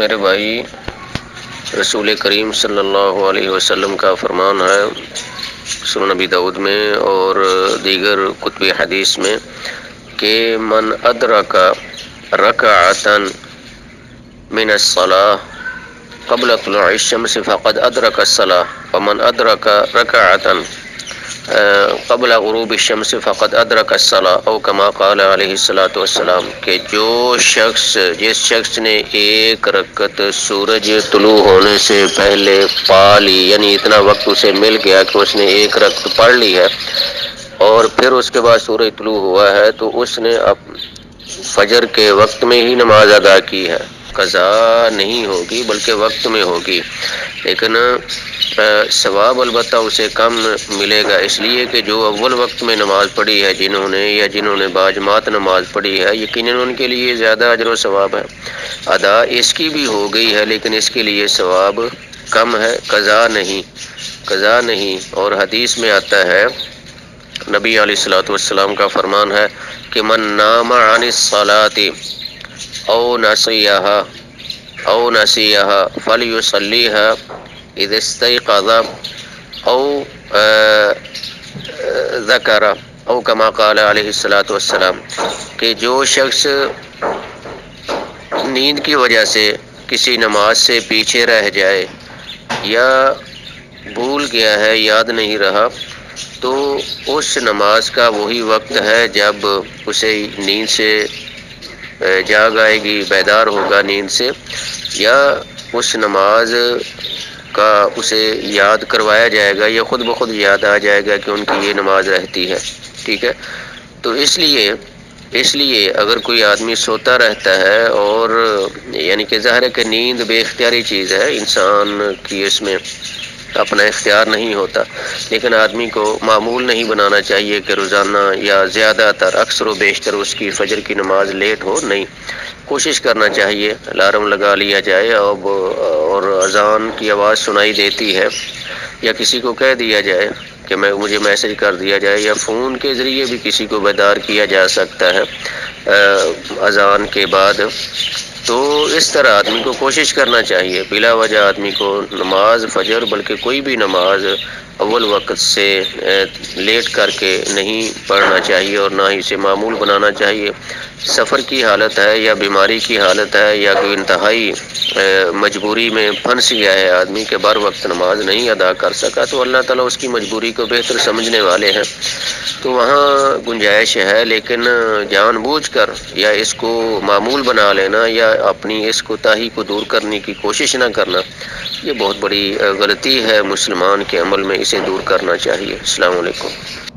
میرے بھائی، رسول کریم صلی اللہ علیہ وسلم کا فرمان ہے سنن نبی داؤد میں اور دیگر کتب حدیث میں کہ من ادرک رکعتاً من الصلاة قبل طلوع الشمس فقد ادرک الصلاة ومن ادرک رکعتاً قبل غروب الشمس فقد ادرک الصلاة او کما قال علیہ الصلاۃ والسلام، کہ جس شخص نے ایک رکعت سورج طلوع ہونے سے پہلے پا لی، یعنی اتنا وقت اسے مل گیا کہ اس نے ایک رکعت پڑھ لی ہے اور پھر اس کے بعد سورج طلوع ہوا ہے، تو اس نے فجر کے وقت میں ہی نماز ادا کی ہے، قضا نہیں ہوگی بلکہ وقت میں ہوگی، لیکن ثواب البتہ اسے کم ملے گا، اس لیے کہ جو اول وقت میں نماز پڑھی ہے جنہوں نے باجماعت نماز پڑھی ہے، یقیناً ان کے لیے زیادہ اجر و ثواب ہے۔ ادا اس کی بھی ہو گئی ہے لیکن اس کے لیے ثواب کم ہے، قضا نہیں۔ اور حدیث میں آتا ہے، نبی علیہ الصلوۃ والسلام کا فرمان ہے کہ من نام عن الصلاۃ او نسیہا فلیصلیھا اذا استيقظ او ذکر او کما قال علیہ الصلوۃ والسلام، کہ جو شخص نیند کی وجہ سے کسی نماز سے پیچھے رہ جائے یا بھول گیا ہے، یاد نہیں رہا، تو اس نماز کا وہی وقت ہے جب اسے نیند سے جاگ آئے گی، بیدار ہوگا نیند سے، یا اس نماز کا اسے یاد کروایا جائے گا یا خود بخود یاد آ جائے گا کہ ان کی یہ نماز رہتی ہے، ٹھیک ہے۔ تو اس لیے اگر کوئی آدمی سوتا رہتا ہے اور یعنی کہ ظاہر ہے کہ نیند بے اختیاری چیز ہے، انسان کی اس میں اپنا اختیار نہیں ہوتا، لیکن آدمی کو معمول نہیں بنانا چاہیے کہ روزانہ یا زیادہ تر اکثر و بیشتر اس کی فجر کی نماز لیٹ ہو، نہیں، کوشش کرنا چاہیے، الارم لگا لیا جائے اور اذان کی آواز سنائی دیتی ہے یا کسی کو کہہ دیا جائے کہ مجھے میسج کر دیا جائے یا فون کے ذریعے بھی کسی کو بیدار کیا جا سکتا ہے اذان کے بعد، تو اس طرح آدمی کو کوشش کرنا چاہیے، بلا وجہ آدمی کو نماز فجر بلکہ کوئی بھی نماز اول وقت سے لیٹ کر کے نہیں پڑھنا چاہیے اور نہ ہی اسے معمول بنانا چاہیے۔ سفر کی حالت ہے یا بیماری کی حالت ہے یا کوئی انتہائی مجبوری میں پھنس گیا ہے آدمی کہ بر وقت نماز نہیں ادا کر سکا، تو اللہ تعالیٰ اس کی مجبوری کو بہتر سمجھنے والے ہیں، تو وہاں گنجائش ہے، لیکن جان بوجھ کر یا اس کو معمول بنا لینا یا اپنی اس کوتاہی کو دور کرنے کی کوشش نہ کرنا، یہ بہت بڑی غلطی ہے، مسلمان کے عمل میں اسے دور کرنا چاہیے۔ السلام علیکم۔